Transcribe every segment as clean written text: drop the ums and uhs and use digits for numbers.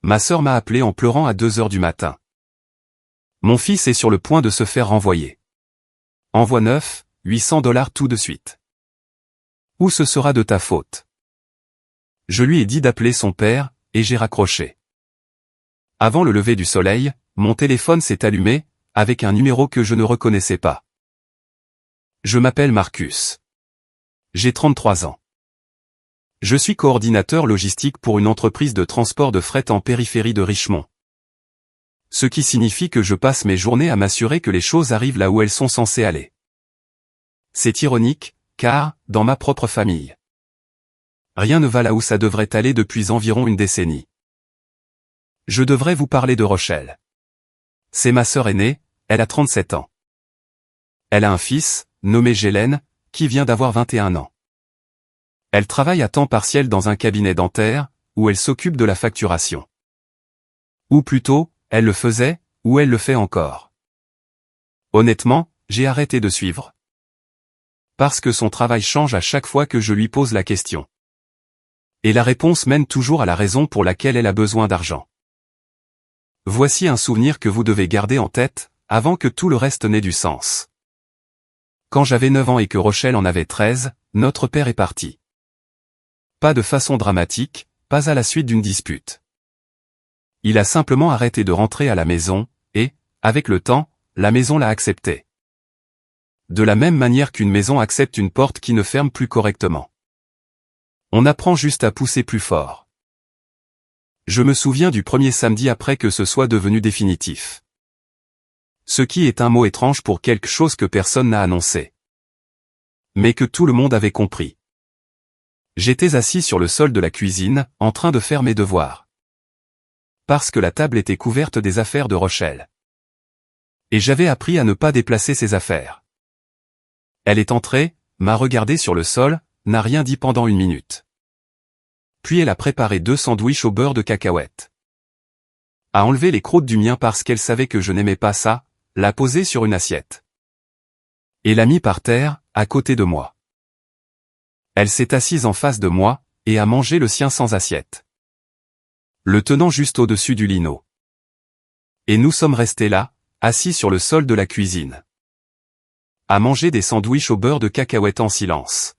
Ma sœur m'a appelé en pleurant à 2 heures du matin. Mon fils est sur le point de se faire renvoyer. Envoie 800 $ tout de suite. Ou ce sera de ta faute. Je lui ai dit d'appeler son père, et j'ai raccroché. Avant le lever du soleil, mon téléphone s'est allumé, avec un numéro que je ne reconnaissais pas. Je m'appelle Marcus. J'ai 33 ans. Je suis coordinateur logistique pour une entreprise de transport de fret en périphérie de Richmond. Ce qui signifie que je passe mes journées à m'assurer que les choses arrivent là où elles sont censées aller. C'est ironique, car, dans ma propre famille, rien ne va là où ça devrait aller depuis environ une décennie. Je devrais vous parler de Rochelle. C'est ma sœur aînée, elle a 37 ans. Elle a un fils, nommé Gélène, qui vient d'avoir 21 ans. Elle travaille à temps partiel dans un cabinet dentaire, où elle s'occupe de la facturation. Ou plutôt, elle le faisait, ou elle le fait encore. Honnêtement, j'ai arrêté de suivre. Parce que son travail change à chaque fois que je lui pose la question. Et la réponse mène toujours à la raison pour laquelle elle a besoin d'argent. Voici un souvenir que vous devez garder en tête, avant que tout le reste n'ait du sens. Quand j'avais 9 ans et que Rochelle en avait 13, notre père est parti. Pas de façon dramatique, pas à la suite d'une dispute. Il a simplement arrêté de rentrer à la maison, et, avec le temps, la maison l'a accepté. De la même manière qu'une maison accepte une porte qui ne ferme plus correctement. On apprend juste à pousser plus fort. Je me souviens du premier samedi après que ce soit devenu définitif. Ce qui est un mot étrange pour quelque chose que personne n'a annoncé. Mais que tout le monde avait compris. J'étais assis sur le sol de la cuisine, en train de faire mes devoirs. Parce que la table était couverte des affaires de Rochelle. Et j'avais appris à ne pas déplacer ses affaires. Elle est entrée, m'a regardé sur le sol, n'a rien dit pendant 1 minute. Puis elle a préparé 2 sandwichs au beurre de cacahuète. A enlevé les croûtes du mien parce qu'elle savait que je n'aimais pas ça, l'a posé sur une assiette. Et l'a mis par terre, à côté de moi. Elle s'est assise en face de moi, et a mangé le sien sans assiette. Le tenant juste au-dessus du lino. Et nous sommes restés là, assis sur le sol de la cuisine. À manger des sandwichs au beurre de cacahuète en silence.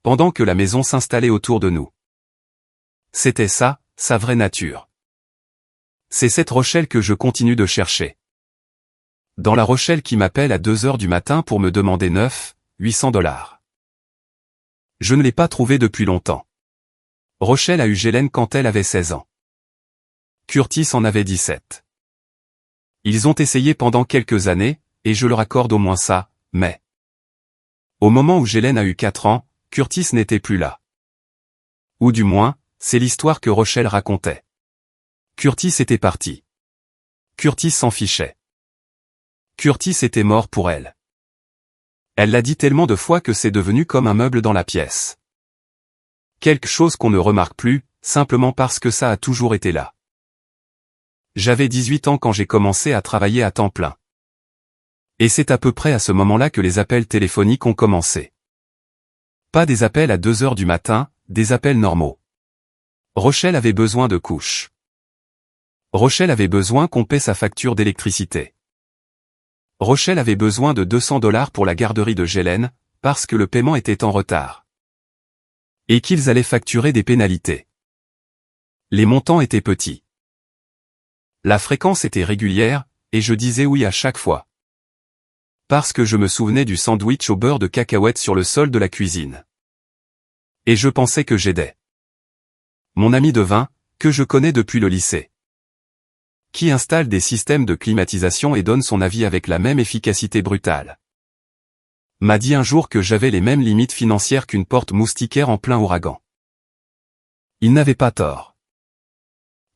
Pendant que la maison s'installait autour de nous. C'était ça, sa vraie nature. C'est cette Rochelle que je continue de chercher. Dans la Rochelle qui m'appelle à 2 heures du matin pour me demander 800 $. Je ne l'ai pas trouvée depuis longtemps. Rochelle a eu Gélène quand elle avait 16 ans. Curtis en avait 17. Ils ont essayé pendant quelques années, et je leur accorde au moins ça, mais... Au moment où Gélène a eu 4 ans, Curtis n'était plus là. Ou du moins, c'est l'histoire que Rochelle racontait. Curtis était parti. Curtis s'en fichait. Curtis était mort pour elle. Elle l'a dit tellement de fois que c'est devenu comme un meuble dans la pièce. Quelque chose qu'on ne remarque plus, simplement parce que ça a toujours été là. J'avais 18 ans quand j'ai commencé à travailler à temps plein. Et c'est à peu près à ce moment-là que les appels téléphoniques ont commencé. Pas des appels à 2 heures du matin, des appels normaux. Rochelle avait besoin de couches. Rochelle avait besoin qu'on paie sa facture d'électricité. Rochelle avait besoin de 200 $ pour la garderie de Gélène, parce que le paiement était en retard. Et qu'ils allaient facturer des pénalités. Les montants étaient petits. La fréquence était régulière, et je disais oui à chaque fois. Parce que je me souvenais du sandwich au beurre de cacahuète sur le sol de la cuisine. Et je pensais que j'aidais. Mon ami devin, que je connais depuis le lycée. Qui installe des systèmes de climatisation et donne son avis avec la même efficacité brutale. M'a dit un jour que j'avais les mêmes limites financières qu'une porte moustiquaire en plein ouragan. Il n'avait pas tort.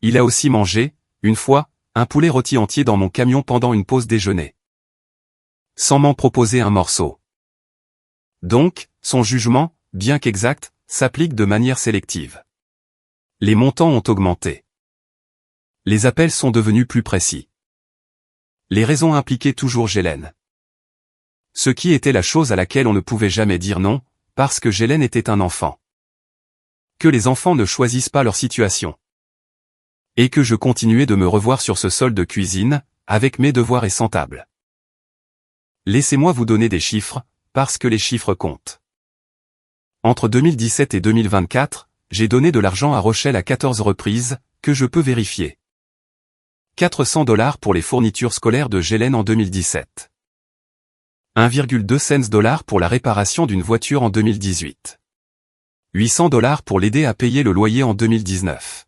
Il a aussi mangé, une fois, un poulet rôti entier dans mon camion pendant une pause déjeuner. Sans m'en proposer un morceau. Donc, son jugement, bien qu'exact, s'applique de manière sélective. Les montants ont augmenté. Les appels sont devenus plus précis. Les raisons impliquaient toujours Gélène. Ce qui était la chose à laquelle on ne pouvait jamais dire non, parce que Gélène était un enfant. Que les enfants ne choisissent pas leur situation. Et que je continuais de me revoir sur ce sol de cuisine, avec mes devoirs et sans table. Laissez-moi vous donner des chiffres, parce que les chiffres comptent. Entre 2017 et 2024, j'ai donné de l'argent à Rochelle à 14 reprises, que je peux vérifier. 400$ pour les fournitures scolaires de Gélène en 2017. 1,2 cents pour la réparation d'une voiture en 2018. 800$ pour l'aider à payer le loyer en 2019.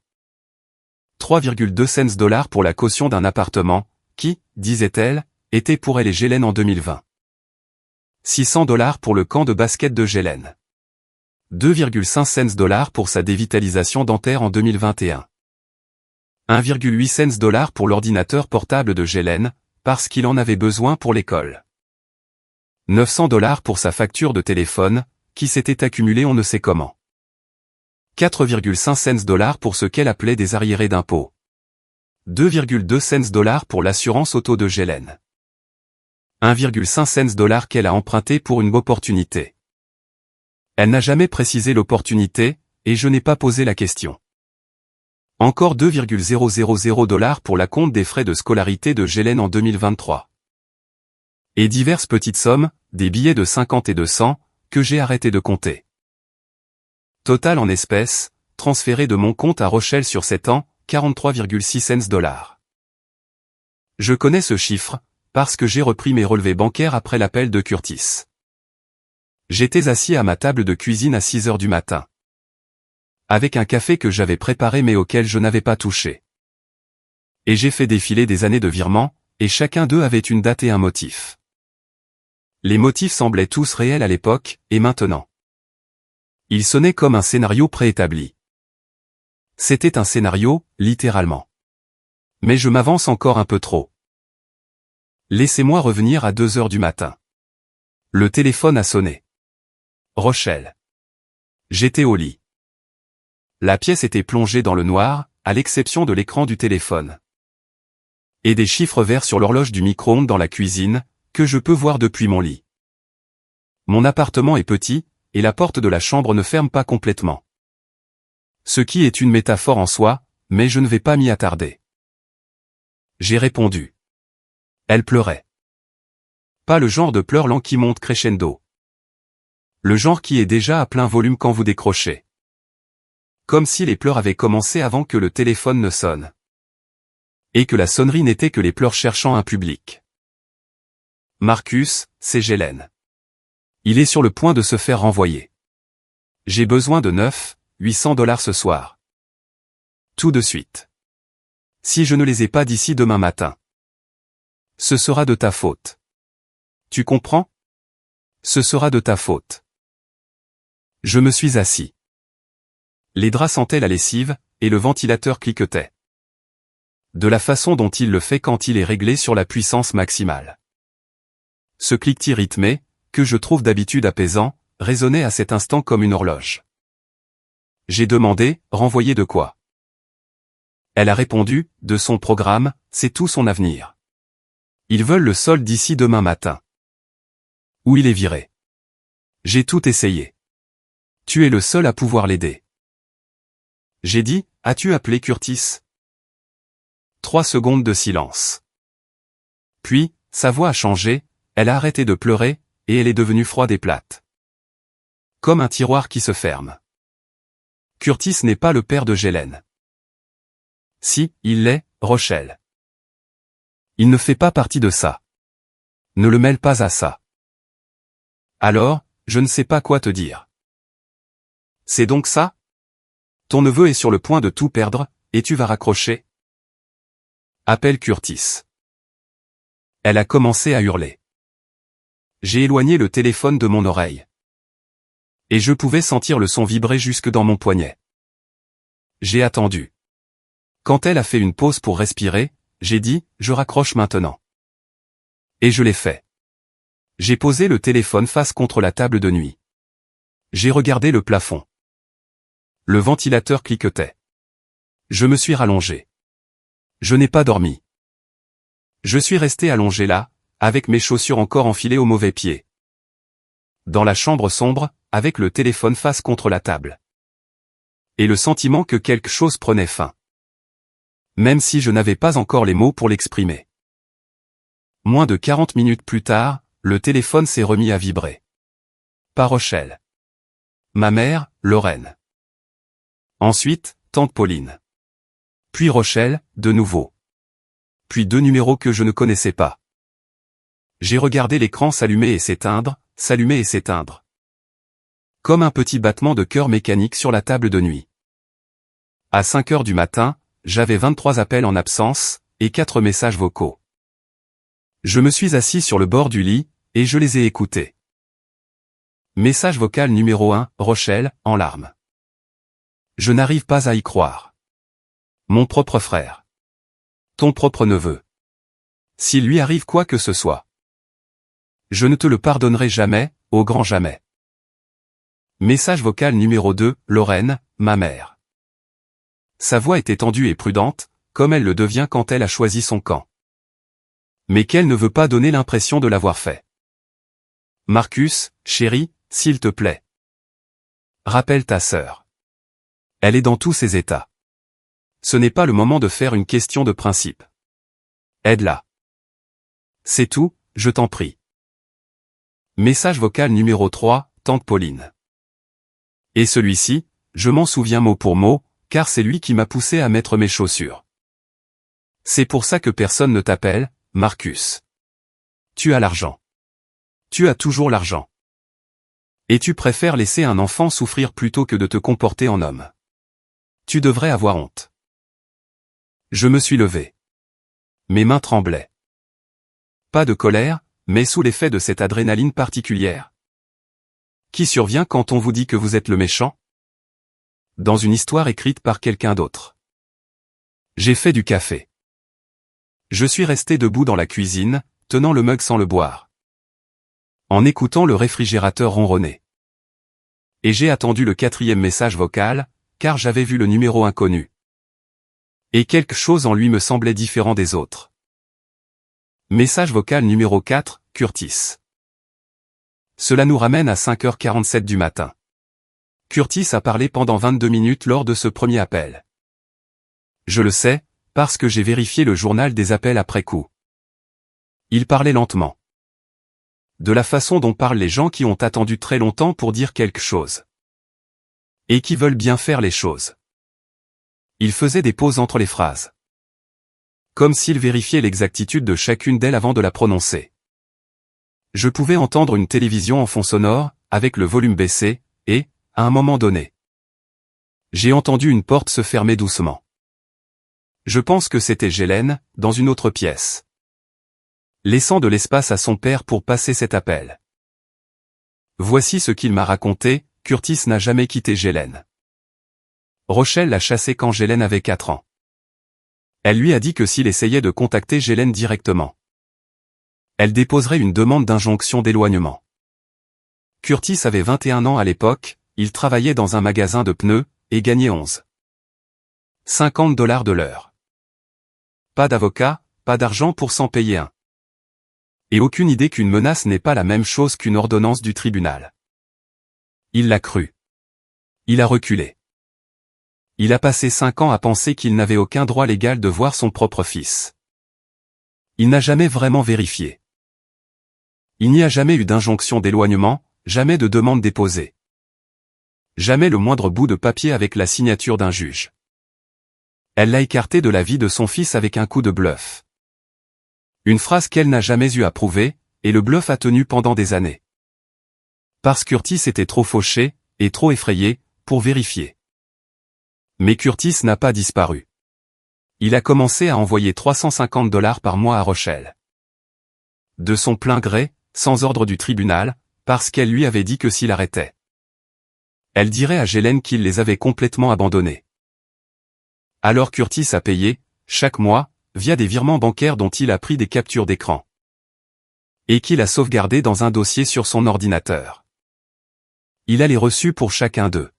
3,2 cents pour la caution d'un appartement, qui, disait-elle, était pour elle et Gélène en 2020. 600$ pour le camp de basket de Gélène. 2,5 cents pour sa dévitalisation dentaire en 2021. 1,8 cents pour l'ordinateur portable de Gélène, parce qu'il en avait besoin pour l'école. 900$ pour sa facture de téléphone, qui s'était accumulée on ne sait comment. 4,5 cents pour ce qu'elle appelait des arriérés d'impôts. 2,2 cents pour l'assurance auto de Gélène. 1,5 cents qu'elle a emprunté pour une opportunité. Elle n'a jamais précisé l'opportunité, et je n'ai pas posé la question. Encore 2,000$ pour la compte des frais de scolarité de Gélène en 2023. Et diverses petites sommes, des billets de 50 et de 100, que j'ai arrêté de compter. Total en espèces, transféré de mon compte à Rochelle sur 7 ans, 43,6 cents. Je connais ce chiffre, parce que j'ai repris mes relevés bancaires après l'appel de Curtis. J'étais assis à ma table de cuisine à 6 heures du matin. Avec un café que j'avais préparé mais auquel je n'avais pas touché. Et j'ai fait défiler des années de virements, et chacun d'eux avait une date et un motif. Les motifs semblaient tous réels à l'époque, et maintenant. Ils sonnaient comme un scénario préétabli. C'était un scénario, littéralement. Mais je m'avance encore un peu trop. Laissez-moi revenir à 2 heures du matin. Le téléphone a sonné. Rochelle. J'étais au lit. La pièce était plongée dans le noir, à l'exception de l'écran du téléphone. Et des chiffres verts sur l'horloge du micro-ondes dans la cuisine, que je peux voir depuis mon lit. Mon appartement est petit, et la porte de la chambre ne ferme pas complètement. Ce qui est une métaphore en soi, mais je ne vais pas m'y attarder. J'ai répondu. Elle pleurait. Pas le genre de pleurs lents qui monte crescendo. Le genre qui est déjà à plein volume quand vous décrochez. Comme si les pleurs avaient commencé avant que le téléphone ne sonne. Et que la sonnerie n'était que les pleurs cherchant un public. Marcus, c'est Gélène. Il est sur le point de se faire renvoyer. J'ai besoin de 800$ ce soir. Tout de suite. Si je ne les ai pas d'ici demain matin. Ce sera de ta faute. Tu comprends? Ce sera de ta faute. Je me suis assis. Les draps sentaient la lessive, et le ventilateur cliquetait. De la façon dont il le fait quand il est réglé sur la puissance maximale. Ce cliquetis rythmé, que je trouve d'habitude apaisant, résonnait à cet instant comme une horloge. J'ai demandé, renvoyer de quoi? Elle a répondu, de son programme, c'est tout son avenir. Ils veulent le solde d'ici demain matin. Ou il est viré. J'ai tout essayé. Tu es le seul à pouvoir l'aider. J'ai dit, as-tu appelé Curtis? 3 secondes de silence. Puis, sa voix a changé, elle a arrêté de pleurer, et elle est devenue froide et plate. Comme un tiroir qui se ferme. Curtis n'est pas le père de Gélène. Si, il l'est, Rochelle. Il ne fait pas partie de ça. Ne le mêle pas à ça. Alors, je ne sais pas quoi te dire. C'est donc ça? Ton neveu est sur le point de tout perdre, et tu vas raccrocher? Appelle Curtis. Elle a commencé à hurler. J'ai éloigné le téléphone de mon oreille. Et je pouvais sentir le son vibrer jusque dans mon poignet. J'ai attendu. Quand elle a fait une pause pour respirer, j'ai dit, je raccroche maintenant. Et je l'ai fait. J'ai posé le téléphone face contre la table de nuit. J'ai regardé le plafond. Le ventilateur cliquetait. Je me suis rallongé. Je n'ai pas dormi. Je suis resté allongé là, avec mes chaussures encore enfilées au mauvais pied. Dans la chambre sombre, avec le téléphone face contre la table. Et le sentiment que quelque chose prenait fin. Même si je n'avais pas encore les mots pour l'exprimer. Moins de 40 minutes plus tard, le téléphone s'est remis à vibrer. Pas Rochelle. Ma mère, Lorraine. Ensuite, tante Pauline. Puis Rochelle, de nouveau. Puis 2 numéros que je ne connaissais pas. J'ai regardé l'écran s'allumer et s'éteindre, s'allumer et s'éteindre. Comme un petit battement de cœur mécanique sur la table de nuit. À 5 heures du matin, j'avais 23 appels en absence, et 4 messages vocaux. Je me suis assis sur le bord du lit, et je les ai écoutés. Message vocal numéro 1, Rochelle, en larmes. Je n'arrive pas à y croire. Mon propre frère. Ton propre neveu. S'il lui arrive quoi que ce soit. Je ne te le pardonnerai jamais, au grand jamais. Message vocal numéro 2, Lorraine, ma mère. Sa voix était tendue et prudente, comme elle le devient quand elle a choisi son camp. Mais qu'elle ne veut pas donner l'impression de l'avoir fait. Marcus, chéri, s'il te plaît. Rappelle ta sœur. Elle est dans tous ses états. Ce n'est pas le moment de faire une question de principe. Aide-la. C'est tout, je t'en prie. Message vocal numéro 3, tante Pauline. Et celui-ci, je m'en souviens mot pour mot, car c'est lui qui m'a poussé à mettre mes chaussures. C'est pour ça que personne ne t'appelle, Marcus. Tu as l'argent. Tu as toujours l'argent. Et tu préfères laisser un enfant souffrir plutôt que de te comporter en homme. Tu devrais avoir honte. Je me suis levé. Mes mains tremblaient. Pas de colère, mais sous l'effet de cette adrénaline particulière. Qui survient quand on vous dit que vous êtes le méchant? Dans une histoire écrite par quelqu'un d'autre. J'ai fait du café. Je suis resté debout dans la cuisine, tenant le mug sans le boire. En écoutant le réfrigérateur ronronner. Et j'ai attendu le 4e message vocal, car j'avais vu le numéro inconnu. Et quelque chose en lui me semblait différent des autres. Message vocal numéro 4, Curtis. Cela nous ramène à 5h47 du matin. Curtis a parlé pendant 22 minutes lors de ce premier appel. Je le sais, parce que j'ai vérifié le journal des appels après coup. Il parlait lentement. De la façon dont parlent les gens qui ont attendu très longtemps pour dire quelque chose. Et qui veulent bien faire les choses. Il faisait des pauses entre les phrases. Comme s'il vérifiait l'exactitude de chacune d'elles avant de la prononcer. Je pouvais entendre une télévision en fond sonore, avec le volume baissé, et, à un moment donné, j'ai entendu une porte se fermer doucement. Je pense que c'était Gélène, dans une autre pièce. Laissant de l'espace à son père pour passer cet appel. Voici ce qu'il m'a raconté, Curtis n'a jamais quitté Gélène. Rochelle l'a chassé quand Gélène avait 4 ans. Elle lui a dit que s'il essayait de contacter Gélène directement, elle déposerait une demande d'injonction d'éloignement. Curtis avait 21 ans à l'époque, il travaillait dans un magasin de pneus, et gagnait 50$ de l'heure. Pas d'avocat, pas d'argent pour s'en payer un. Et aucune idée qu'une menace n'est pas la même chose qu'une ordonnance du tribunal. Il l'a cru. Il a reculé. Il a passé 5 ans à penser qu'il n'avait aucun droit légal de voir son propre fils. Il n'a jamais vraiment vérifié. Il n'y a jamais eu d'injonction d'éloignement, jamais de demande déposée. Jamais le moindre bout de papier avec la signature d'un juge. Elle l'a écarté de la vie de son fils avec un coup de bluff. Une phrase qu'elle n'a jamais eu à prouver, et le bluff a tenu pendant des années. Parce que Curtis était trop fauché, et trop effrayé, pour vérifier. Mais Curtis n'a pas disparu. Il a commencé à envoyer 350$ par mois à Rochelle. De son plein gré, sans ordre du tribunal, parce qu'elle lui avait dit que s'il arrêtait, elle dirait à Gélène qu'il les avait complètement abandonnés. Alors Curtis a payé, chaque mois, via des virements bancaires dont il a pris des captures d'écran. Et qu'il a sauvegardé dans un dossier sur son ordinateur. Il a les reçus pour chacun d'eux.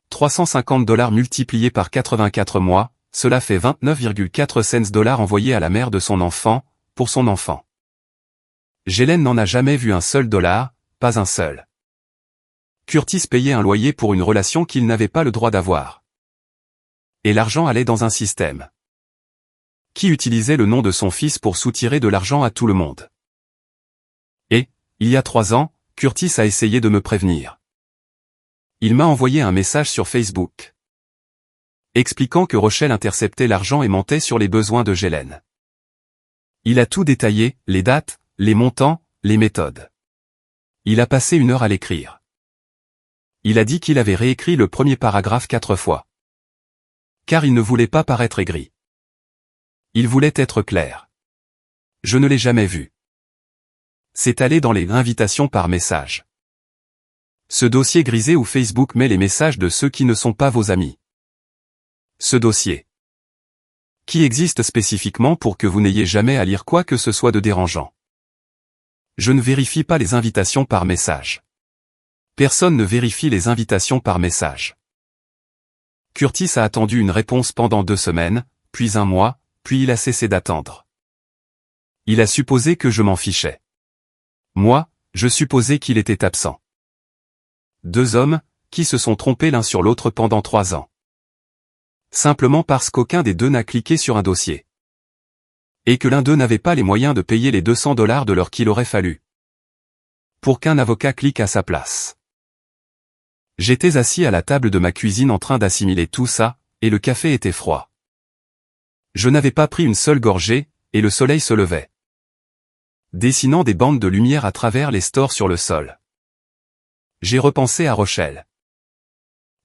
350$ multipliés par 84 mois, cela fait 29,4 cents envoyés à la mère de son enfant, pour son enfant. Gélène n'en a jamais vu un seul dollar, pas un seul. Curtis payait un loyer pour une relation qu'il n'avait pas le droit d'avoir. Et l'argent allait dans un système. qui utilisait le nom de son fils pour soutirer de l'argent à tout le monde. Et, il y a 3 ans, Curtis a essayé de me prévenir. Il m'a envoyé un message sur Facebook, expliquant que Rochelle interceptait l'argent et mentait sur les besoins de Ghislaine. Il a tout détaillé, les dates, les montants, les méthodes. Il a passé 1 heure à l'écrire. Il a dit qu'il avait réécrit le premier paragraphe 4 fois. Car il ne voulait pas paraître aigri. Il voulait être clair. Je ne l'ai jamais vu. C'est allé dans les invitations par message. Ce dossier grisé où Facebook met les messages de ceux qui ne sont pas vos amis. Ce dossier, qui existe spécifiquement pour que vous n'ayez jamais à lire quoi que ce soit de dérangeant. Je ne vérifie pas les invitations par message. Personne ne vérifie les invitations par message. Curtis a attendu une réponse pendant 2 semaines, puis 1 mois, puis il a cessé d'attendre. Il a supposé que je m'en fichais. Moi, je supposais qu'il était absent. 2 hommes, qui se sont trompés l'un sur l'autre pendant 3 ans. Simplement parce qu'aucun des deux n'a cliqué sur un dossier. Et que l'un d'eux n'avait pas les moyens de payer les $200 de l'heure qu'il aurait fallu pour qu'un avocat clique à sa place. J'étais assis à la table de ma cuisine en train d'assimiler tout ça, et le café était froid. Je n'avais pas pris une seule gorgée, et le soleil se levait, dessinant des bandes de lumière à travers les stores sur le sol. J'ai repensé à Rochelle,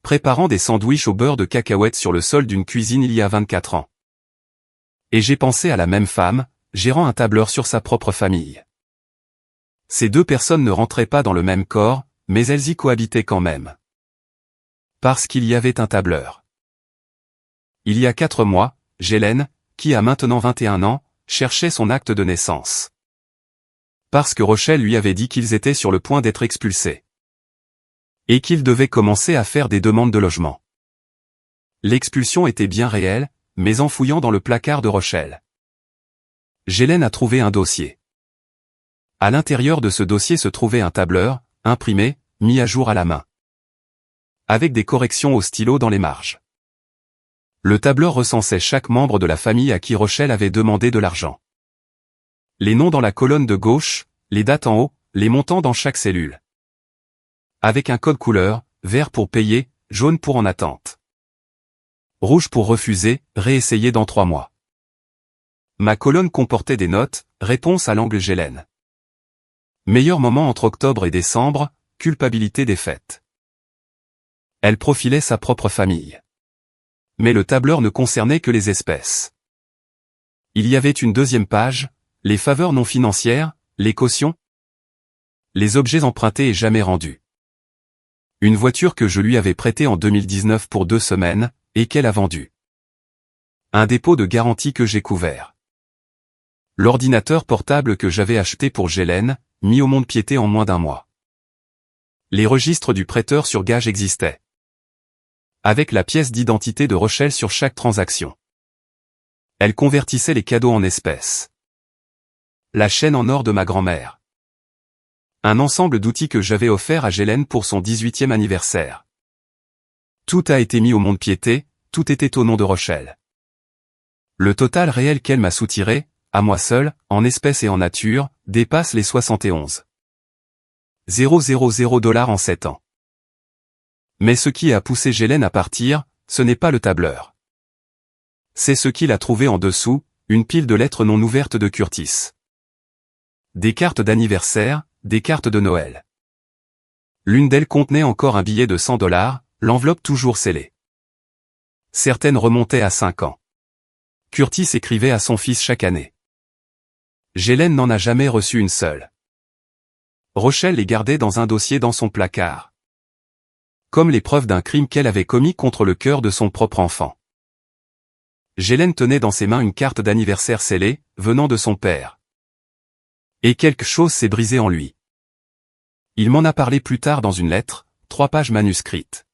préparant des sandwichs au beurre de cacahuètes sur le sol d'une cuisine il y a 24 ans. Et j'ai pensé à la même femme, gérant un tableur sur sa propre famille. Ces 2 personnes ne rentraient pas dans le même corps, mais elles y cohabitaient quand même. Parce qu'il y avait un tableur. Il y a 4 mois, Ghislaine, qui a maintenant 21 ans, cherchait son acte de naissance. Parce que Rochelle lui avait dit qu'ils étaient sur le point d'être expulsés. Et qu'il devait commencer à faire des demandes de logement. L'expulsion était bien réelle, mais en fouillant dans le placard de Rochelle, Ghislaine a trouvé un dossier. À l'intérieur de ce dossier se trouvait un tableur, imprimé, mis à jour à la main, avec des corrections au stylo dans les marges. Le tableur recensait chaque membre de la famille à qui Rochelle avait demandé de l'argent. Les noms dans la colonne de gauche, les dates en haut, les montants dans chaque cellule. Avec un code couleur, vert pour payer, jaune pour en attente. Rouge pour refuser, réessayer dans 3 mois. Ma colonne comportait des notes, réponse à l'angle Ghislaine. Meilleur moment entre octobre et décembre, culpabilité des fêtes. Elle profilait sa propre famille. Mais le tableur ne concernait que les espèces. Il y avait une 2e page, les faveurs non financières, les cautions, les objets empruntés et jamais rendus. Une voiture que je lui avais prêtée en 2019 pour 2 semaines, et qu'elle a vendue. Un dépôt de garantie que j'ai couvert. L'ordinateur portable que j'avais acheté pour Ghislaine, mis au mont-de-piété en moins d'1 mois. Les registres du prêteur sur gage existaient. Avec la pièce d'identité de Rochelle sur chaque transaction. Elle convertissait les cadeaux en espèces. La chaîne en or de ma grand-mère. Un ensemble d'outils que j'avais offert à Ghislaine pour son 18e anniversaire. Tout a été mis au mont-de-piété, tout était au nom de Rochelle. Le total réel qu'elle m'a soutiré, à moi seul, en espèces et en nature, dépasse les 71 000 $ en 7 ans. Mais ce qui a poussé Ghislaine à partir, ce n'est pas le tableur. C'est ce qu'il a trouvé en dessous, une pile de lettres non ouvertes de Curtis. Des cartes d'anniversaire, des cartes de Noël. L'une d'elles contenait encore un billet de $100, l'enveloppe toujours scellée. Certaines remontaient à 5 ans. Curtis écrivait à son fils chaque année. Ghislaine n'en a jamais reçu une seule. Rochelle les gardait dans un dossier dans son placard. Comme les preuves d'un crime qu'elle avait commis contre le cœur de son propre enfant. Ghislaine tenait dans ses mains une carte d'anniversaire scellée, venant de son père. Et quelque chose s'est brisé en lui. Il m'en a parlé plus tard dans une lettre, 3 pages manuscrites.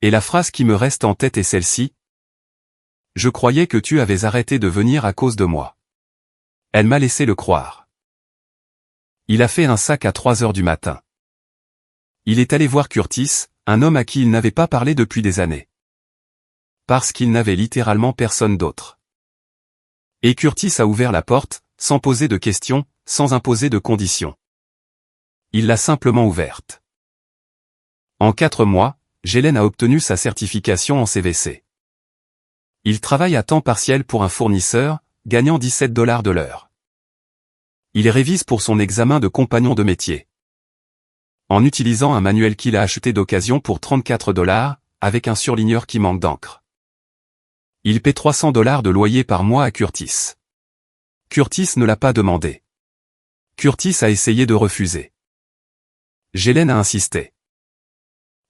Et la phrase qui me reste en tête est celle-ci. Je croyais que tu avais arrêté de venir à cause de moi. Elle m'a laissé le croire. Il a fait un sac à 3 heures du matin. Il est allé voir Curtis, un homme à qui il n'avait pas parlé depuis des années. Parce qu'il n'avait littéralement personne d'autre. Et Curtis a ouvert la porte, sans poser de questions, sans imposer de conditions. Il l'a simplement ouverte. En 4 mois, Jelen a obtenu sa certification en CVC. Il travaille à temps partiel pour un fournisseur, gagnant $17 de l'heure. Il révise pour son examen de compagnon de métier. En utilisant un manuel qu'il a acheté d'occasion pour $34, avec un surligneur qui manque d'encre. Il paie $300 de loyer par mois à Curtis. Curtis ne l'a pas demandé. Curtis a essayé de refuser. Jelen a insisté.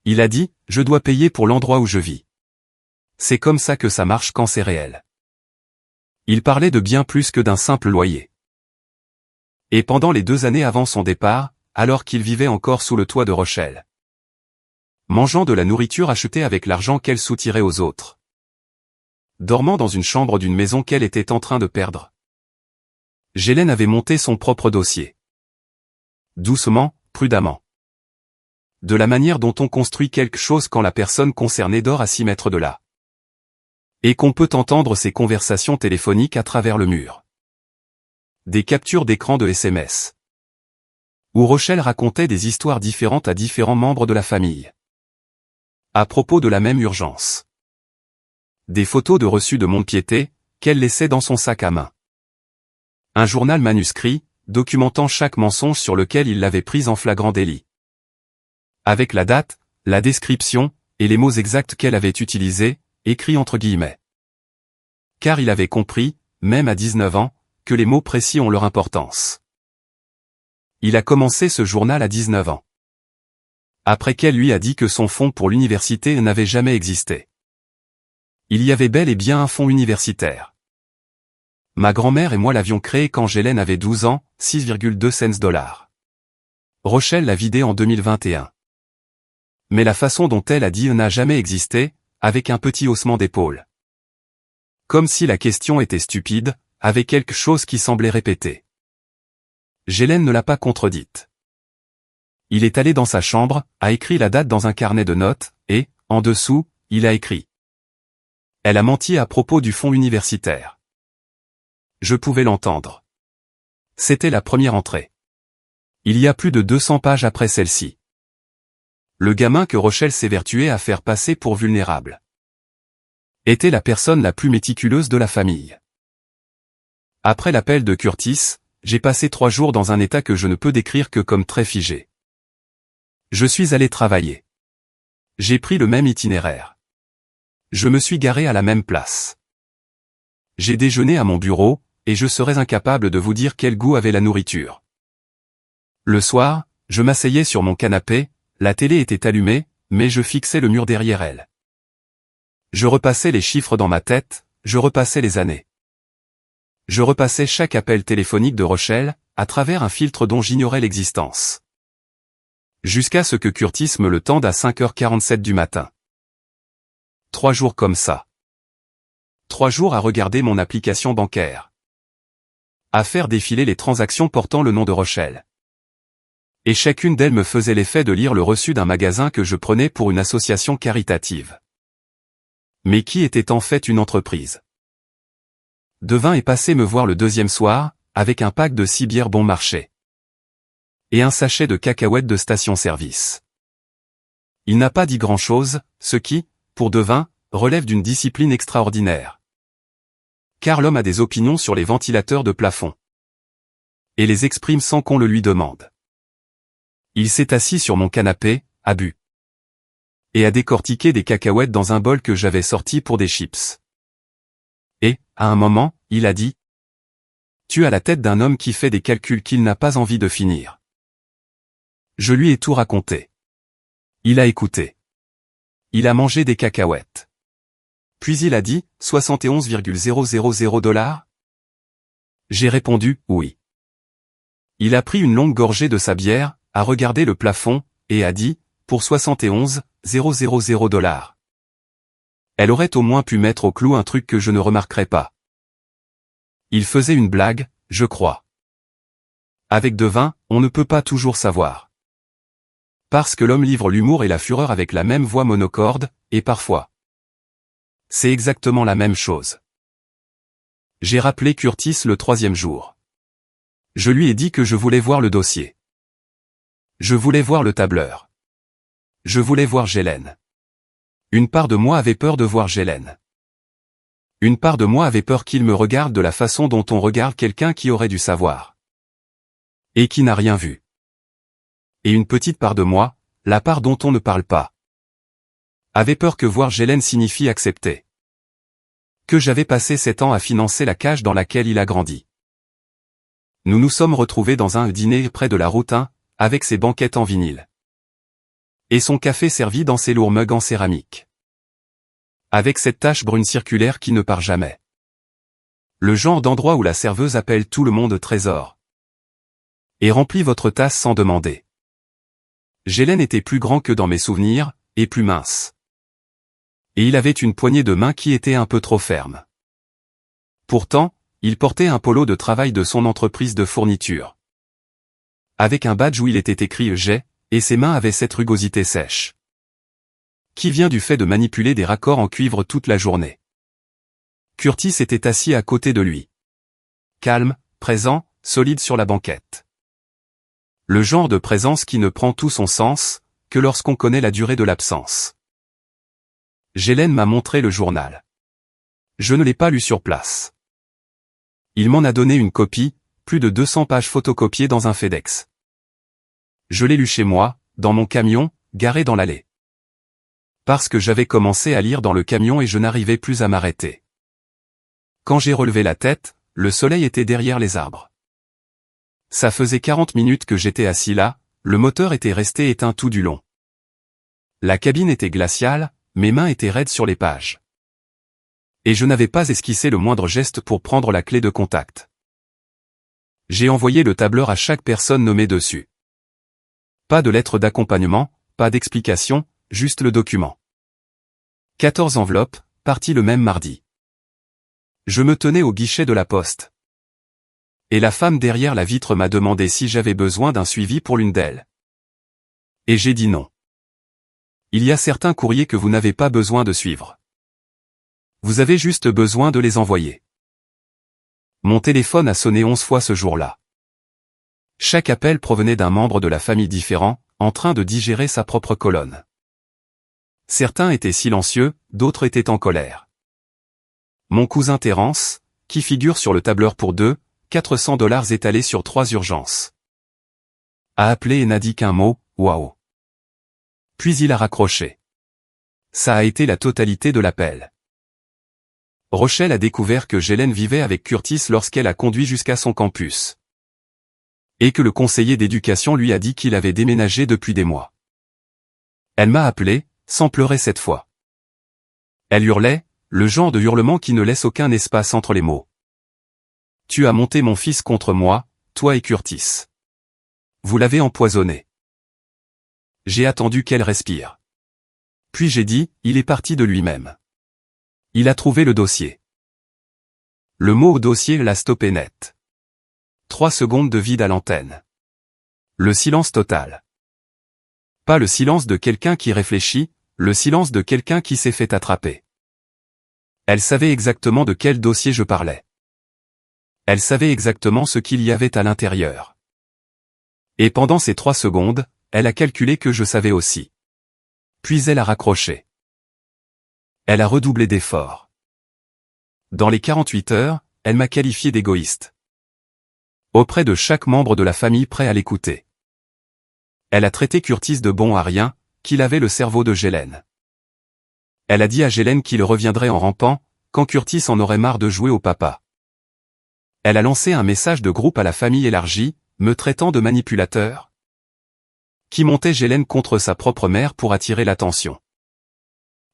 Il a dit, je dois payer pour l'endroit où je vis. C'est comme ça que ça marche quand c'est réel. Il parlait de bien plus que d'un simple loyer. Et pendant les 2 années avant son départ, alors qu'il vivait encore sous le toit de Rochelle. Mangeant de la nourriture achetée avec l'argent qu'elle soutirait aux autres. Dormant dans une chambre d'une maison qu'elle était en train de perdre. Jelen avait monté son propre dossier. Doucement, prudemment. De la manière dont on construit quelque chose quand la personne concernée dort à 6 mètres de là. Et qu'on peut entendre ses conversations téléphoniques à travers le mur. Des captures d'écran de SMS. Où Rochelle racontait des histoires différentes à différents membres de la famille. À propos de la même urgence. Des photos de reçus de mont-de-piété, qu'elle laissait dans son sac à main. Un journal manuscrit, documentant chaque mensonge sur lequel il l'avait prise en flagrant délit. Avec la date, la description, et les mots exacts qu'elle avait utilisés, écrits entre guillemets. Car il avait compris, même à 19 ans, que les mots précis ont leur importance. Il a commencé ce journal à 19 ans. Après qu'elle lui a dit que son fonds pour l'université n'avait jamais existé. Il y avait bel et bien un fonds universitaire. Ma grand-mère et moi l'avions créé quand Jelen avait 12 ans, 6,2 cents. Rochelle l'a vidé en 2021. Mais la façon dont elle a dit n'a jamais existé, avec un petit haussement d'épaule. Comme si la question était stupide, avec quelque chose qui semblait répéter. Jelen ne l'a pas contredite. Il est allé dans sa chambre, a écrit la date dans un carnet de notes, et, en dessous, il a écrit. Elle a menti à propos du fonds universitaire. Je pouvais l'entendre. C'était la première entrée. Il y a plus de 200 pages après celle-ci. Le gamin que Rochelle s'évertuait à faire passer pour vulnérable. Était la personne la plus méticuleuse de la famille. Après l'appel de Curtis, j'ai passé 3 jours dans un état que je ne peux décrire que comme très figé. Je suis allé travailler. J'ai pris le même itinéraire. Je me suis garé à la même place. J'ai déjeuné à mon bureau, et je serais incapable de vous dire quel goût avait la nourriture. Le soir, je m'asseyais sur mon canapé, la télé était allumée, mais je fixais le mur derrière elle. Je repassais les chiffres dans ma tête, je repassais les années. Je repassais chaque appel téléphonique de Rochelle, à travers un filtre dont j'ignorais l'existence. Jusqu'à ce que Curtis me le tende à 5h47 du matin. 3 jours comme ça. 3 jours à regarder mon application bancaire. À faire défiler les transactions portant le nom de Rochelle. Et chacune d'elles me faisait l'effet de lire le reçu d'un magasin que je prenais pour une association caritative. Mais qui était en fait une entreprise. Devin est passé me voir le 2e soir, avec un pack de 6 bières bon marché. Et un sachet de cacahuètes de station-service. Il n'a pas dit grand-chose, ce qui, pour Devin, relève d'une discipline extraordinaire. Car l'homme a des opinions sur les ventilateurs de plafond. Et les exprime sans qu'on le lui demande. Il s'est assis sur mon canapé, a bu. Et a décortiqué des cacahuètes dans un bol que j'avais sorti pour des chips. Et, à un moment, il a dit « Tu as la tête d'un homme qui fait des calculs qu'il n'a pas envie de finir. » Je lui ai tout raconté. Il a écouté. Il a mangé des cacahuètes. Puis il a dit « 71,000 $. J'ai répondu « Oui ». Il a pris une longue gorgée de sa bière, a regardé le plafond, et a dit « Pour 71,000 $. Elle aurait au moins pu mettre au clou un truc que je ne remarquerais pas. Il faisait une blague, je crois. Avec Devin, on ne peut pas toujours savoir. Parce que l'homme livre l'humour et la fureur avec la même voix monocorde, et parfois. C'est exactement la même chose. J'ai rappelé Curtis le 3e jour. Je lui ai dit que je voulais voir le dossier. Je voulais voir le tableur. Je voulais voir Ghislaine. Une part de moi avait peur de voir Ghislaine. Une part de moi avait peur qu'il me regarde de la façon dont on regarde quelqu'un qui aurait dû savoir. Et qui n'a rien vu. Et une petite part de moi, la part dont on ne parle pas, avait peur que voir Ghislaine signifie accepter. Que j'avais passé 7 ans à financer la cage dans laquelle il a grandi. Nous nous sommes retrouvés dans un dîner près de la route 1, avec ses banquettes en vinyle. Et son café servi dans ses lourds mugs en céramique. Avec cette tache brune circulaire qui ne part jamais. Le genre d'endroit où la serveuse appelle tout le monde trésor. Et remplit votre tasse sans demander. Ghislaine était plus grand que dans mes souvenirs, et plus mince. Et il avait une poignée de main qui était un peu trop ferme. Pourtant, il portait un polo de travail de son entreprise de fourniture. Avec un badge où il était écrit « G », et ses mains avaient cette rugosité sèche. Qui vient du fait de manipuler des raccords en cuivre toute la journée. Curtis était assis à côté de lui. Calme, présent, solide sur la banquette. Le genre de présence qui ne prend tout son sens, que lorsqu'on connaît la durée de l'absence. Ghislaine m'a montré le journal. Je ne l'ai pas lu sur place. Il m'en a donné une copie, plus de 200 pages photocopiées dans un FedEx. Je l'ai lu chez moi, dans mon camion, garé dans l'allée. Parce que j'avais commencé à lire dans le camion et je n'arrivais plus à m'arrêter. Quand j'ai relevé la tête, le soleil était derrière les arbres. Ça faisait 40 minutes que j'étais assis là, le moteur était resté éteint tout du long. La cabine était glaciale, mes mains étaient raides sur les pages. Et je n'avais pas esquissé le moindre geste pour prendre la clé de contact. J'ai envoyé le tableur à chaque personne nommée dessus. Pas de lettre d'accompagnement, pas d'explication, juste le document. 14 enveloppes, parties le même mardi. Je me tenais au guichet de la poste. Et la femme derrière la vitre m'a demandé si j'avais besoin d'un suivi pour l'une d'elles. Et j'ai dit non. Il y a certains courriers que vous n'avez pas besoin de suivre. Vous avez juste besoin de les envoyer. Mon téléphone a sonné 11 fois ce jour-là. Chaque appel provenait d'un membre de la famille différent, en train de digérer sa propre colonne. Certains étaient silencieux, d'autres étaient en colère. Mon cousin Terence, qui figure sur le tableur pour 400$ étalé sur 3 urgences, a appelé et n'a dit qu'un mot, waouh. Puis il a raccroché. Ça a été la totalité de l'appel. Rochelle a découvert que Ghislaine vivait avec Curtis lorsqu'elle a conduit jusqu'à son campus. Et que le conseiller d'éducation lui a dit qu'il avait déménagé depuis des mois. Elle m'a appelé, sans pleurer cette fois. Elle hurlait, le genre de hurlement qui ne laisse aucun espace entre les mots. Tu as monté mon fils contre moi, toi et Curtis. Vous l'avez empoisonné. J'ai attendu qu'elle respire. Puis j'ai dit, il est parti de lui-même. Il a trouvé le dossier. Le mot au dossier l'a stoppé net. 3 secondes de vide à l'antenne. Le silence total. Pas le silence de quelqu'un qui réfléchit, le silence de quelqu'un qui s'est fait attraper. Elle savait exactement de quel dossier je parlais. Elle savait exactement ce qu'il y avait à l'intérieur. Et pendant ces 3 secondes, elle a calculé que je savais aussi. Puis elle a raccroché. Elle a redoublé d'efforts. Dans les 48 heures, elle m'a qualifié d'égoïste. Auprès de chaque membre de la famille prêt à l'écouter. Elle a traité Curtis de bon à rien, qu'il avait le cerveau de Ghislaine. Elle a dit à Ghislaine qu'il reviendrait en rampant, quand Curtis en aurait marre de jouer au papa. Elle a lancé un message de groupe à la famille élargie, me traitant de manipulateur. Qui montait Ghislaine contre sa propre mère pour attirer l'attention.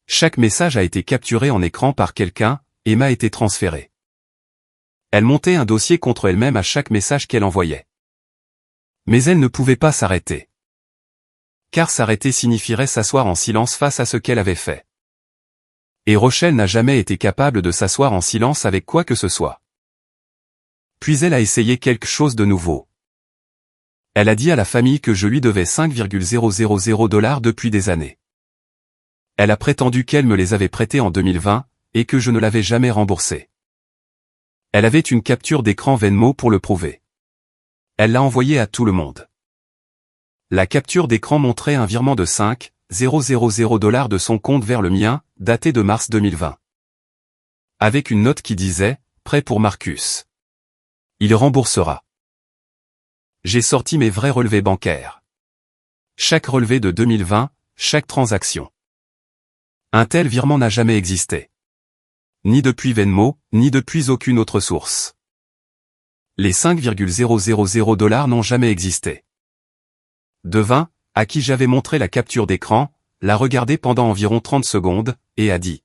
Chaque message a été capturé en écran par quelqu'un, et m'a été transféré. Elle montait un dossier contre elle-même à chaque message qu'elle envoyait. Mais elle ne pouvait pas s'arrêter. Car s'arrêter signifierait s'asseoir en silence face à ce qu'elle avait fait. Et Rochelle n'a jamais été capable de s'asseoir en silence avec quoi que ce soit. Puis elle a essayé quelque chose de nouveau. Elle a dit à la famille que je lui devais 5,000$ depuis des années. Elle a prétendu qu'elle me les avait prêtés en 2020, et que je ne l'avais jamais remboursé. Elle avait une capture d'écran Venmo pour le prouver. Elle l'a envoyé à tout le monde. La capture d'écran montrait un virement de 5,000 $ de son compte vers le mien, daté de mars 2020. Avec une note qui disait « Prêt pour Marcus. Il remboursera ». J'ai sorti mes vrais relevés bancaires. Chaque relevé de 2020, chaque transaction. Un tel virement n'a jamais existé. Ni depuis Venmo, ni depuis aucune autre source. Les 5,000 $ n'ont jamais existé. Devin, à qui j'avais montré la capture d'écran, l'a regardé pendant environ 30 secondes, et a dit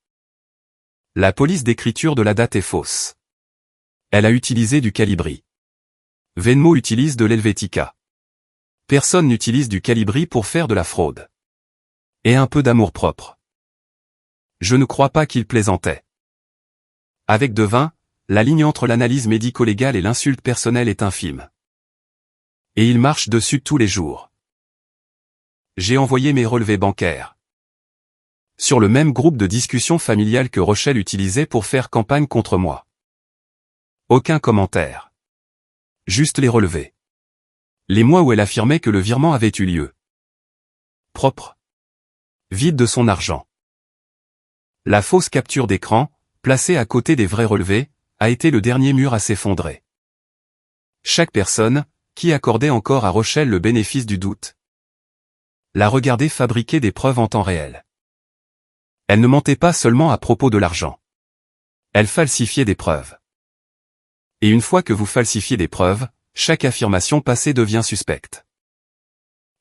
« La police d'écriture de la date est fausse. Elle a utilisé du Calibri. Venmo utilise de l'Helvetica. Personne n'utilise du Calibri pour faire de la fraude. Et un peu d'amour-propre. » Je ne crois pas qu'il plaisantait. Avec Devin, la ligne entre l'analyse médico-légale et l'insulte personnelle est infime. Et il marche dessus tous les jours. J'ai envoyé mes relevés bancaires. Sur le même groupe de discussion familiale que Rochelle utilisait pour faire campagne contre moi. Aucun commentaire. Juste les relevés. Les mois où elle affirmait que le virement avait eu lieu. Propre. Vide de son argent. La fausse capture d'écran, placée à côté des vrais relevés, a été le dernier mur à s'effondrer. Chaque personne, qui accordait encore à Rochelle le bénéfice du doute, l'a regardé fabriquer des preuves en temps réel. Elle ne mentait pas seulement à propos de l'argent. Elle falsifiait des preuves. Et une fois que vous falsifiez des preuves, chaque affirmation passée devient suspecte.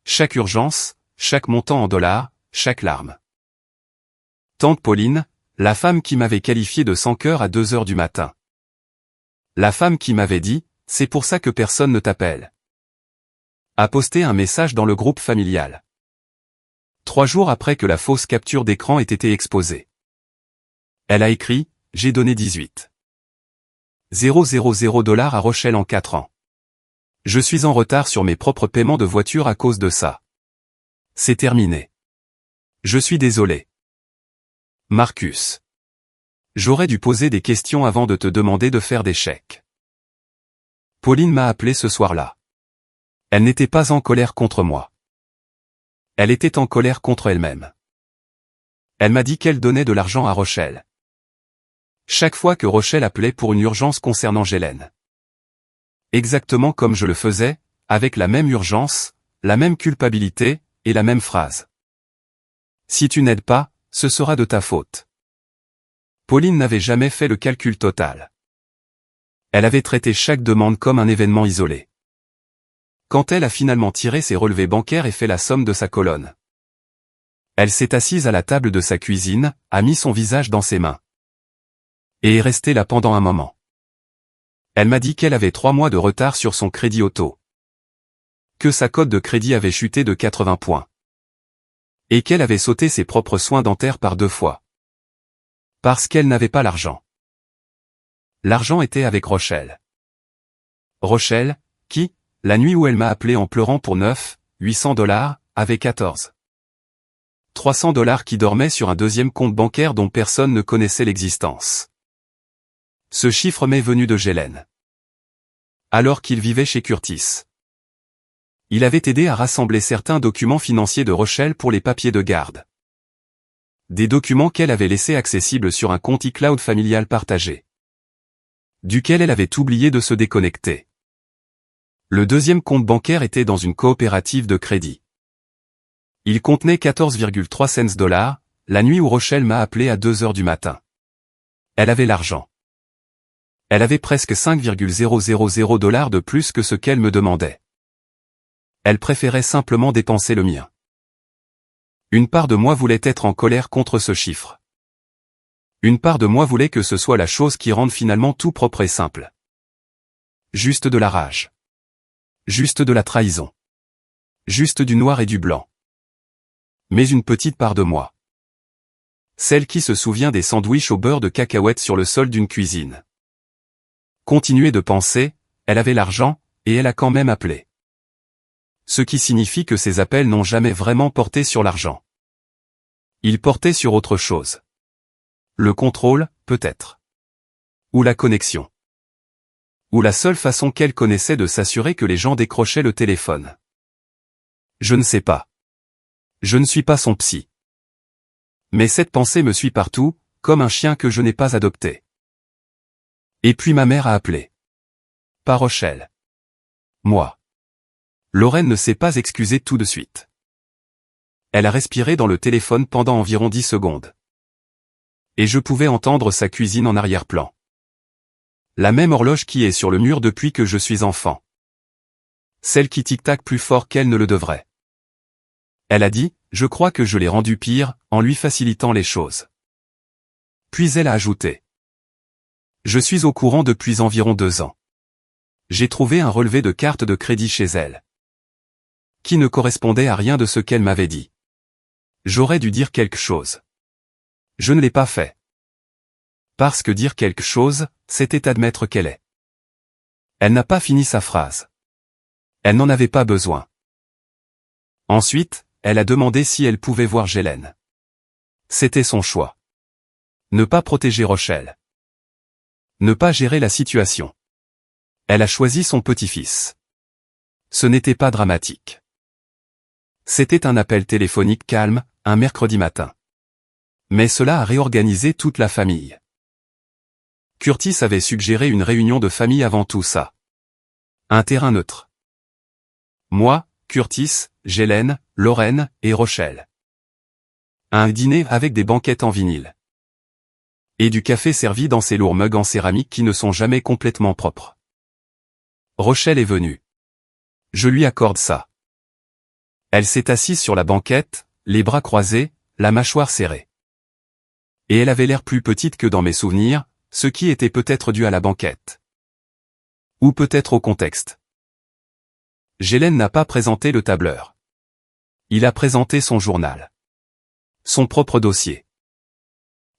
Chaque urgence, chaque montant en dollars, chaque larme. Tante Pauline, la femme qui m'avait qualifié de sans cœur à 2 heures du matin. La femme qui m'avait dit, c'est pour ça que personne ne t'appelle. A posté un message dans le groupe familial. 3 jours après que la fausse capture d'écran ait été exposée. Elle a écrit, j'ai donné 18,000 $ à Rochelle en 4 ans. Je suis en retard sur mes propres paiements de voiture à cause de ça. C'est terminé. Je suis désolé. Marcus. J'aurais dû poser des questions avant de te demander de faire des chèques. Pauline m'a appelé ce soir-là. Elle n'était pas en colère contre moi. Elle était en colère contre elle-même. Elle m'a dit qu'elle donnait de l'argent à Rochelle. Chaque fois que Rochelle appelait pour une urgence concernant Gélène. Exactement comme je le faisais, avec la même urgence, la même culpabilité, et la même phrase. Si tu n'aides pas, ce sera de ta faute. Pauline n'avait jamais fait le calcul total. Elle avait traité chaque demande comme un événement isolé. Quand elle a finalement tiré ses relevés bancaires et fait la somme de sa colonne. Elle s'est assise à la table de sa cuisine, a mis son visage dans ses mains. Et est restée là pendant un moment. Elle m'a dit qu'elle avait 3 mois de retard sur son crédit auto. Que sa cote de crédit avait chuté de 80 points. Et qu'elle avait sauté ses propres soins dentaires par 2 fois. Parce qu'elle n'avait pas l'argent. L'argent était avec Rochelle. Rochelle, qui, la nuit où elle m'a appelé en pleurant pour 800 $, avait 300 $ qui dormaient sur un deuxième compte bancaire dont personne ne connaissait l'existence. Ce chiffre m'est venu de Gélène. Alors qu'il vivait chez Curtis. Il avait aidé à rassembler certains documents financiers de Rochelle pour les papiers de garde. Des documents qu'elle avait laissés accessibles sur un compte iCloud familial partagé. Duquel elle avait oublié de se déconnecter. Le deuxième compte bancaire était dans une coopérative de crédit. Il contenait 14,3 $, la nuit où Rochelle m'a appelé à 2 heures du matin. Elle avait l'argent. Elle avait presque 5,000 $ de plus que ce qu'elle me demandait. Elle préférait simplement dépenser le mien. Une part de moi voulait être en colère contre ce chiffre. Une part de moi voulait que ce soit la chose qui rende finalement tout propre et simple. Juste de la rage. Juste de la trahison. Juste du noir et du blanc. Mais une petite part de moi. Celle qui se souvient des sandwichs au beurre de cacahuètes sur le sol d'une cuisine. Continuait de penser, elle avait l'argent, et elle a quand même appelé. Ce qui signifie que ces appels n'ont jamais vraiment porté sur l'argent. Ils portaient sur autre chose. Le contrôle, peut-être. Ou la connexion. Ou la seule façon qu'elle connaissait de s'assurer que les gens décrochaient le téléphone. Je ne sais pas. Je ne suis pas son psy. Mais cette pensée me suit partout, comme un chien que je n'ai pas adopté. Et puis ma mère a appelé. Pas Rochelle. Moi. Lorraine ne s'est pas excusée tout de suite. Elle a respiré dans le téléphone pendant environ 10 secondes. Et je pouvais entendre sa cuisine en arrière-plan. La même horloge qui est sur le mur depuis que je suis enfant. Celle qui tic-tac plus fort qu'elle ne le devrait. Elle a dit, je crois que je l'ai rendu pire, en lui facilitant les choses. Puis elle a ajouté. Je suis au courant depuis environ 2 ans. J'ai trouvé un relevé de carte de crédit chez elle. Qui ne correspondait à rien de ce qu'elle m'avait dit. J'aurais dû dire quelque chose. Je ne l'ai pas fait. Parce que dire quelque chose, c'était admettre qu'elle est. Elle n'a pas fini sa phrase. Elle n'en avait pas besoin. Ensuite, elle a demandé si elle pouvait voir Gélène. C'était son choix. Ne pas protéger Rochelle. Ne pas gérer la situation. Elle a choisi son petit-fils. Ce n'était pas dramatique. C'était un appel téléphonique calme, un mercredi matin. Mais cela a réorganisé toute la famille. Curtis avait suggéré une réunion de famille avant tout ça. Un terrain neutre. Moi, Curtis, Gélène, Lorraine et Rochelle. Un dîner avec des banquettes en vinyle. Et du café servi dans ces lourds mugs en céramique qui ne sont jamais complètement propres. Rochelle est venue. Je lui accorde ça. Elle s'est assise sur la banquette, les bras croisés, la mâchoire serrée. Et elle avait l'air plus petite que dans mes souvenirs, ce qui était peut-être dû à la banquette. Ou peut-être au contexte. Gélène n'a pas présenté le tableur. Il a présenté son journal. Son propre dossier.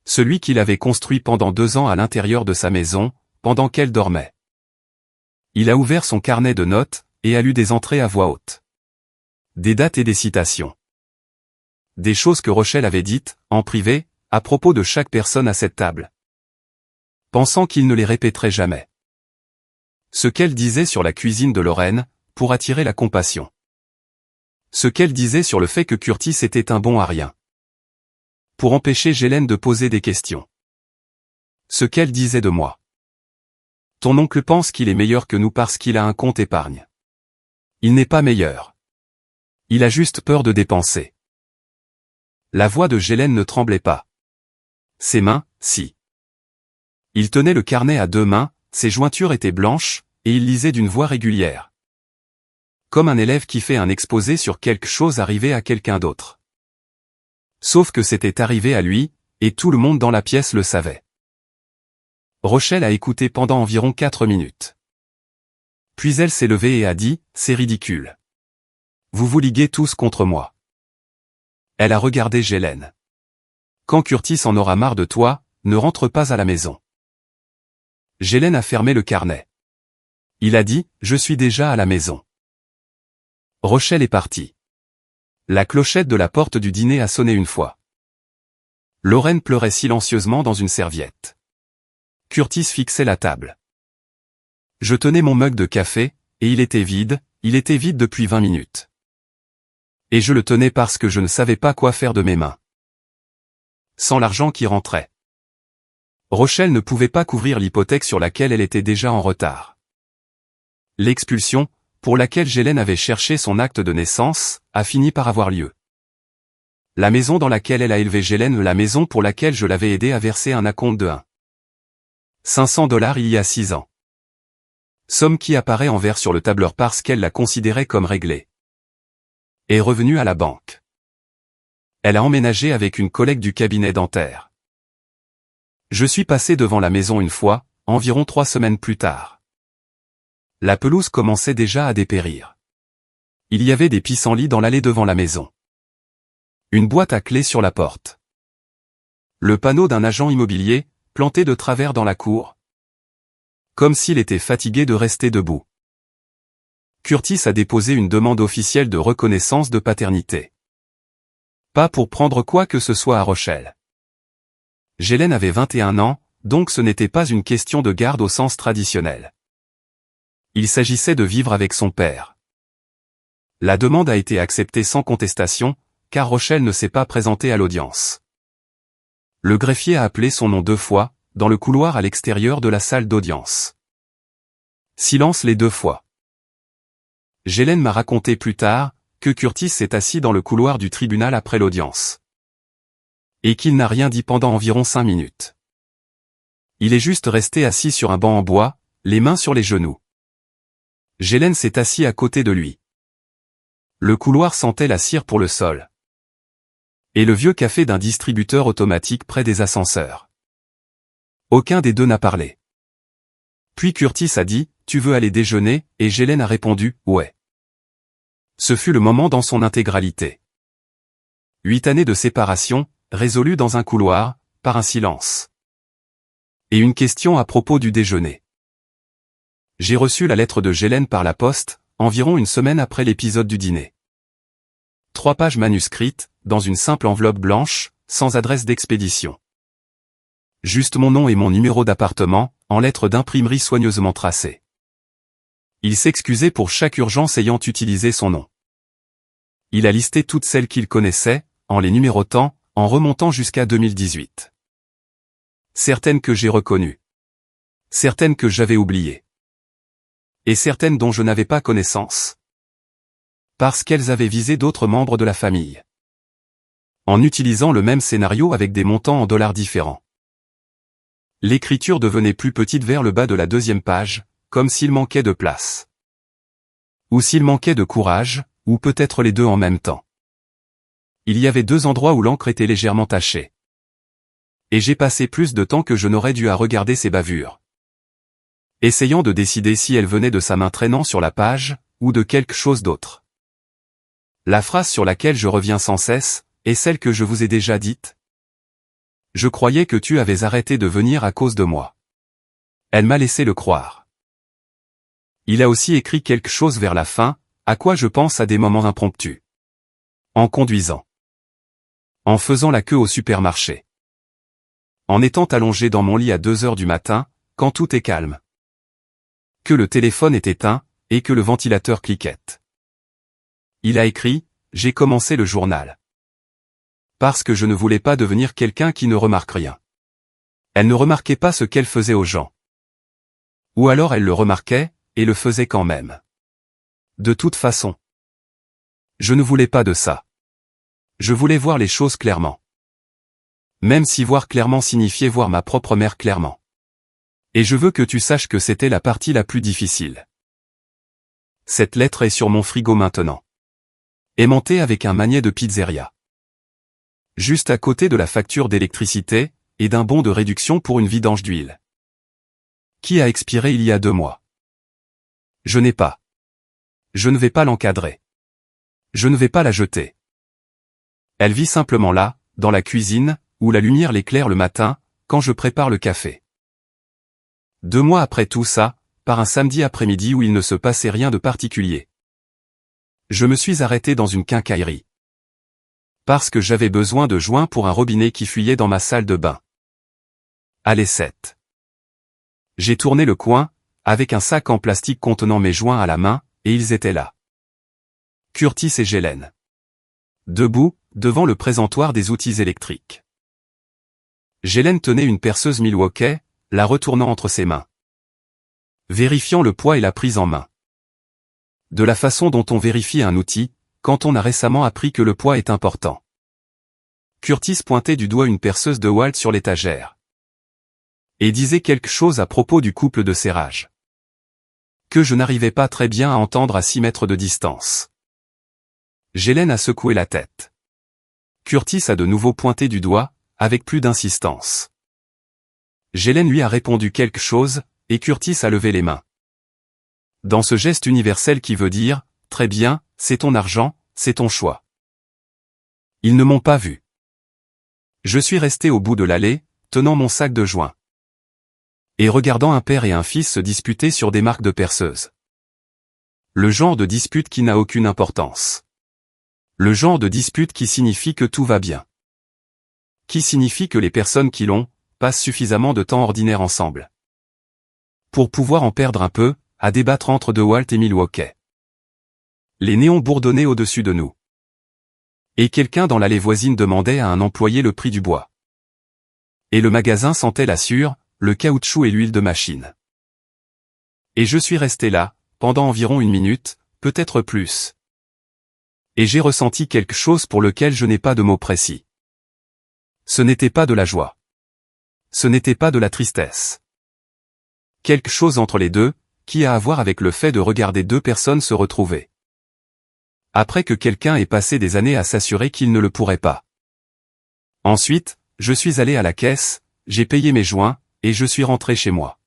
Celui qu'il avait construit pendant 2 ans à l'intérieur de sa maison, pendant qu'elle dormait. Il a ouvert son carnet de notes, et a lu des entrées à voix haute. Des dates et des citations. Des choses que Rochelle avait dites, en privé, à propos de chaque personne à cette table. Pensant qu'il ne les répéterait jamais. Ce qu'elle disait sur la cuisine de Lorraine, pour attirer la compassion. Ce qu'elle disait sur le fait que Curtis était un bon à rien. Pour empêcher Gélène de poser des questions. Ce qu'elle disait de moi. Ton oncle pense qu'il est meilleur que nous parce qu'il a un compte épargne. Il n'est pas meilleur. Il a juste peur de dépenser. La voix de Gélène ne tremblait pas. Ses mains, si. Il tenait le carnet à 2 mains, ses jointures étaient blanches, et il lisait d'une voix régulière. Comme un élève qui fait un exposé sur quelque chose arrivé à quelqu'un d'autre. Sauf que c'était arrivé à lui, et tout le monde dans la pièce le savait. Rochelle a écouté pendant environ 4 minutes. Puis elle s'est levée et a dit, c'est ridicule. Vous vous liguez tous contre moi. Elle a regardé Gélène. Quand Curtis en aura marre de toi, ne rentre pas à la maison. Gélène a fermé le carnet. Il a dit, je suis déjà à la maison. Rochelle est partie. La clochette de la porte du dîner a sonné une fois. Lorraine pleurait silencieusement dans une serviette. Curtis fixait la table. Je tenais mon mug de café, et il était vide depuis 20 minutes. Et je le tenais parce que je ne savais pas quoi faire de mes mains. Sans l'argent qui rentrait. Rochelle ne pouvait pas couvrir l'hypothèque sur laquelle elle était déjà en retard. L'expulsion, pour laquelle Gélène avait cherché son acte de naissance, a fini par avoir lieu. La maison dans laquelle elle a élevé Gélène, la maison pour laquelle je l'avais aidé à verser un acompte de 500 $ il y a 6 ans. Somme qui apparaît en vert sur le tableur parce qu'elle la considérait comme réglée. Est revenue à la banque. Elle a emménagé avec une collègue du cabinet dentaire. Je suis passé devant la maison une fois, environ 3 semaines plus tard. La pelouse commençait déjà à dépérir. Il y avait des pissenlits dans l'allée devant la maison. Une boîte à clés sur la porte. Le panneau d'un agent immobilier, planté de travers dans la cour. Comme s'il était fatigué de rester debout. Curtis a déposé une demande officielle de reconnaissance de paternité. Pas pour prendre quoi que ce soit à Rochelle. Gélène avait 21 ans, donc ce n'était pas une question de garde au sens traditionnel. Il s'agissait de vivre avec son père. La demande a été acceptée sans contestation, car Rochelle ne s'est pas présentée à l'audience. Le greffier a appelé son nom 2 fois, dans le couloir à l'extérieur de la salle d'audience. Silence les 2 fois. Ghislaine m'a raconté plus tard, que Curtis s'est assis dans le couloir du tribunal après l'audience. Et qu'il n'a rien dit pendant environ 5 minutes. Il est juste resté assis sur un banc en bois, les mains sur les genoux. Ghislaine s'est assis à côté de lui. Le couloir sentait la cire pour le sol. Et le vieux café d'un distributeur automatique près des ascenseurs. Aucun des deux n'a parlé. Puis Curtis a dit, « Tu veux aller déjeuner ?» et Ghislaine a répondu, « Ouais ». Ce fut le moment dans son intégralité. 8 années de séparation, résolues dans un couloir, par un silence. Et une question à propos du déjeuner. J'ai reçu la lettre de Ghislaine par la poste, environ une semaine après l'épisode du dîner. 3 pages manuscrites, dans une simple enveloppe blanche, sans adresse d'expédition. Juste mon nom et mon numéro d'appartement, en lettres d'imprimerie soigneusement tracées. Il s'excusait pour chaque urgence ayant utilisé son nom. Il a listé toutes celles qu'il connaissait, en les numérotant, en remontant jusqu'à 2018. Certaines que j'ai reconnues. Certaines que j'avais oubliées. Et certaines dont je n'avais pas connaissance. Parce qu'elles avaient visé d'autres membres de la famille. En utilisant le même scénario avec des montants en dollars différents. L'écriture devenait plus petite vers le bas de la 2e page, comme s'il manquait de place. Ou s'il manquait de courage, ou peut-être les deux en même temps. Il y avait 2 endroits où l'encre était légèrement tachée. Et j'ai passé plus de temps que je n'aurais dû à regarder ces bavures. Essayant de décider si elles venaient de sa main traînant sur la page, ou de quelque chose d'autre. La phrase sur laquelle je reviens sans cesse, est celle que je vous ai déjà dite. Je croyais que tu avais arrêté de venir à cause de moi. Elle m'a laissé le croire. Il a aussi écrit quelque chose vers la fin, à quoi je pense à des moments impromptus. En conduisant. En faisant la queue au supermarché. En étant allongé dans mon lit à 2 heures du matin, quand tout est calme. Que le téléphone est éteint, et que le ventilateur cliquette. Il a écrit, « J'ai commencé le journal. » Parce que je ne voulais pas devenir quelqu'un qui ne remarque rien. Elle ne remarquait pas ce qu'elle faisait aux gens. Ou alors elle le remarquait, et le faisait quand même. De toute façon. Je ne voulais pas de ça. Je voulais voir les choses clairement. Même si voir clairement signifiait voir ma propre mère clairement. Et je veux que tu saches que c'était la partie la plus difficile. Cette lettre est sur mon frigo maintenant. Aimantée avec un magnet de pizzeria. Juste à côté de la facture d'électricité, et d'un bon de réduction pour une vidange d'huile. Qui a expiré il y a 2 mois. Je n'ai pas. Je ne vais pas l'encadrer. Je ne vais pas la jeter. Elle vit simplement là, dans la cuisine, où la lumière l'éclaire le matin, quand je prépare le café. 2 mois après tout ça, par un samedi après-midi où il ne se passait rien de particulier. Je me suis arrêté dans une quincaillerie. Parce que j'avais besoin de joints pour un robinet qui fuyait dans ma salle de bain. Allez 7. J'ai tourné le coin, avec un sac en plastique contenant mes joints à la main, et ils étaient là. Curtis et Ghislaine. Debout, devant le présentoir des outils électriques. Ghislaine tenait une perceuse Milwaukee, la retournant entre ses mains. Vérifiant le poids et la prise en main. De la façon dont on vérifie un outil, quand on a récemment appris que le poids est important. Curtis pointait du doigt une perceuse de Walt sur l'étagère. Et disait quelque chose à propos du couple de serrage. Que je n'arrivais pas très bien à entendre à 6 mètres de distance. Ghislaine a secoué la tête. Curtis a de nouveau pointé du doigt, avec plus d'insistance. Ghislaine lui a répondu quelque chose, et Curtis a levé les mains. Dans ce geste universel qui veut dire, très bien, c'est ton argent, c'est ton choix. Ils ne m'ont pas vu. Je suis resté au bout de l'allée, tenant mon sac de joints. Et regardant un père et un fils se disputer sur des marques de perceuse. Le genre de dispute qui n'a aucune importance. Le genre de dispute qui signifie que tout va bien. Qui signifie que les personnes qui l'ont, passent suffisamment de temps ordinaire ensemble. Pour pouvoir en perdre un peu, à débattre entre DeWalt et Milwaukee. Les néons bourdonnaient au-dessus de nous. Et quelqu'un dans l'allée voisine demandait à un employé le prix du bois. Et le magasin sentait la sueur, le caoutchouc et l'huile de machine. Et je suis resté là, pendant environ 1 minute, peut-être plus. Et j'ai ressenti quelque chose pour lequel je n'ai pas de mots précis. Ce n'était pas de la joie. Ce n'était pas de la tristesse. Quelque chose entre les deux, qui a à voir avec le fait de regarder deux personnes se retrouver. Après que quelqu'un ait passé des années à s'assurer qu'il ne le pourrait pas. Ensuite, je suis allé à la caisse, j'ai payé mes joints, et je suis rentré chez moi.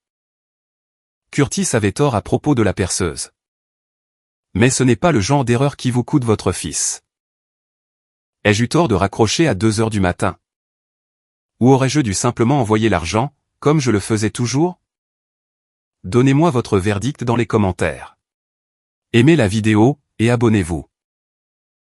Curtis avait tort à propos de la perceuse. Mais ce n'est pas le genre d'erreur qui vous coûte votre fils. Ai-je eu tort de raccrocher à 2 heures du matin? Ou aurais-je dû simplement envoyer l'argent, comme je le faisais toujours? Donnez-moi votre verdict dans les commentaires. Aimez la vidéo, et abonnez-vous.